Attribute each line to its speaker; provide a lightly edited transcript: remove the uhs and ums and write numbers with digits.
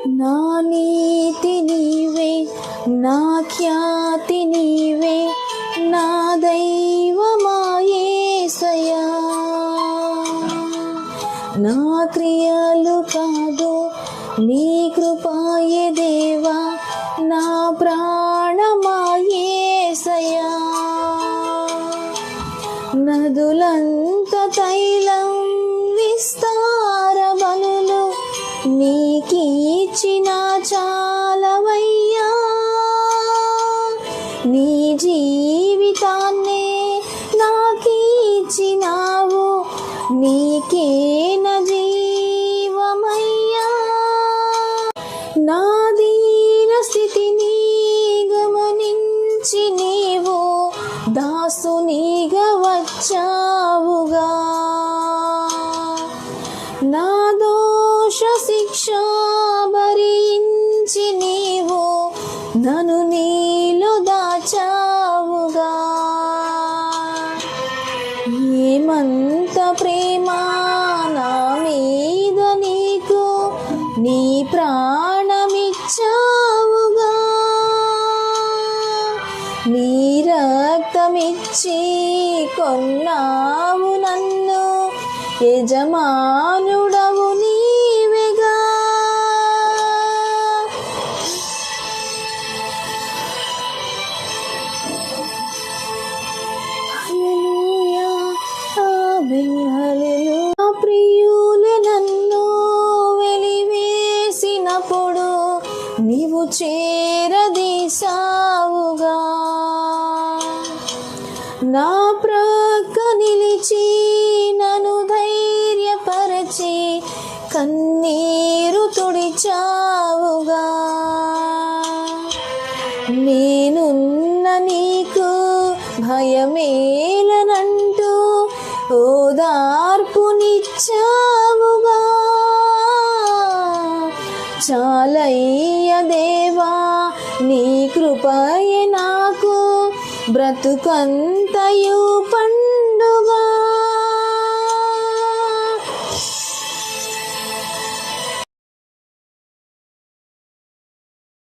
Speaker 1: నా నీతి నీవే, నా ఖ్యాతి నీవే, నా దైవమా యేసయ్యా. నా క్రియలు కాదు నీ కృపాయే దేవా, నా ప్రాణమా యేసయ్యా. నదులంత తైలం విస్తార బలులు నీకిచ్చిన చాలవయ్యా. నీ జీవితాన్నే నాకిచ్చినావు, నీకే నా జీవమయ్యా. నా దీన స్థితిని గమనించి నీవు దాసునిగా వచ్చావుగా. నా దోష శిక్ష భరించి నీవు నన్ను నీలో దాచావుగా. ఏమంత ప్రేమ నా మీద నీకు, నీ ప్రాణమిచ్చావుగా. నీ రక్తమిచ్చి కొన్నావు నన్ను, యజమానుడవు నీవేగా. హల్లెలూయా, ఆమేన్, హల్లెలూయా. ప్రియులే నన్ను వెలివేసినప్పుడు నీవు చేరదీసావుగా. నా ప్రక్క నిలిచి నన్ను ధైర్యపరచి కన్నీరు తుడిచావుగా. నేనున్న నీకు భయమేలనంటూ ఓదార్పునిచ్చావుగా. చాలయ్య దేవా, నీ కృపయే నాకు బ్రతుకంతయు